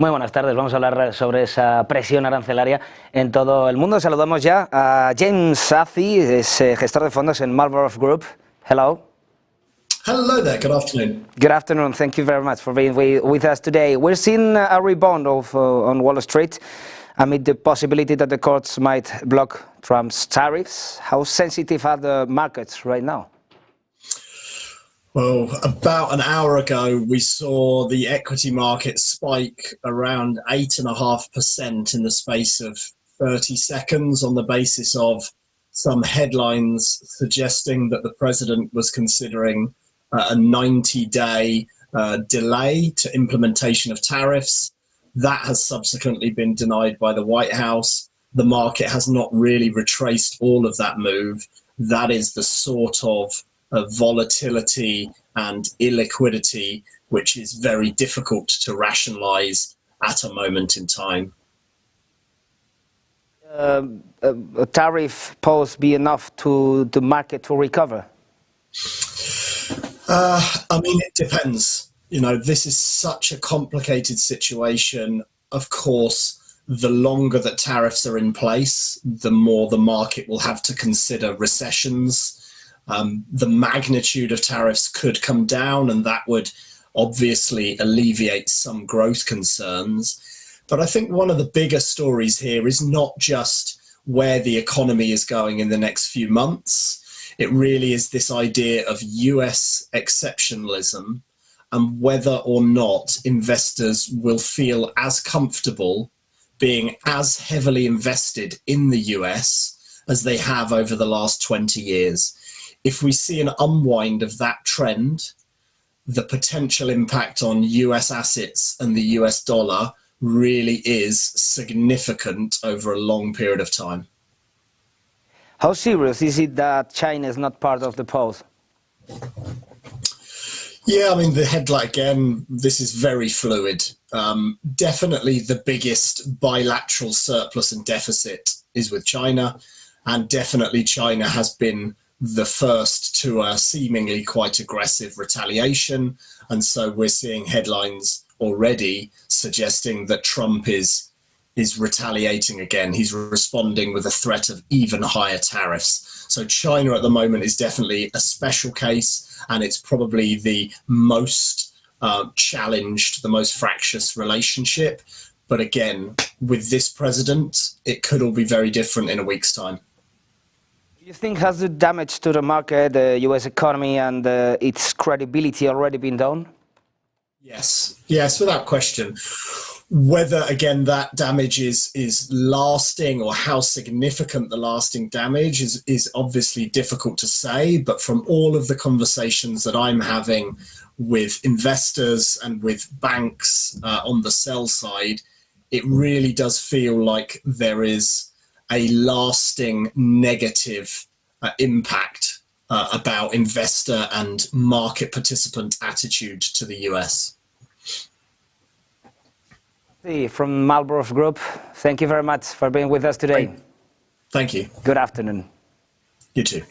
Muy buenas tardes, vamos a hablar sobre esa presión arancelaria en todo el mundo. Saludamos ya a James Athey, es gestor de fondos en Marlborough Group. Hello. Hello there, good afternoon. Good afternoon, thank you very much for being with us today. We're seeing a rebound on Wall Street amid the possibility that the courts might block Trump's tariffs. How sensitive are the markets right now? Well, about an hour ago, we saw the equity market spike around 8.5% in the space of 30 seconds on the basis of some headlines suggesting that the president was considering a 90-day delay to implementation of tariffs. That has subsequently been denied by the White House. The market has not really retraced all of that move. That is the sort of volatility and illiquidity which is very difficult to rationalize at a moment in time. A tariff pause be enough to the market to recover? I mean, it depends. You know, this is such a complicated situation. Of course, the longer that tariffs are in place, the more the market will have to consider recessions. The magnitude of tariffs could come down, and that would obviously alleviate some growth concerns. But I think one of the bigger stories here is not just where the economy is going in the next few months. It really is this idea of US exceptionalism and whether or not investors will feel as comfortable being as heavily invested in the US as they have over the last 20 years. If we see an unwind of that trend, the potential impact on US assets and the US dollar really is significant over a long period of time. How serious is it that China is not part of the pause? Yeah, I mean, the headline again, this is very fluid. Definitely the biggest bilateral surplus and deficit is with China, and definitely China has been the first to a seemingly quite aggressive retaliation. And so we're seeing headlines already suggesting that Trump is retaliating again. He's responding with a threat of even higher tariffs. So China at the moment is definitely a special case, and it's probably the most challenged, the most fractious relationship. But again, with this president, it could all be very different in a week's time. Do you think has the damage to the market, the US economy and its credibility already been done? Yes, without question. Whether, again, that damage is lasting or how significant the lasting damage is obviously difficult to say, but from all of the conversations that I'm having with investors and with banks on the sell side, it really does feel like there is a lasting negative impact about investor and market participant attitude to the US. From Marlborough Group, thank you very much for being with us today. Thank you. Good afternoon. You too.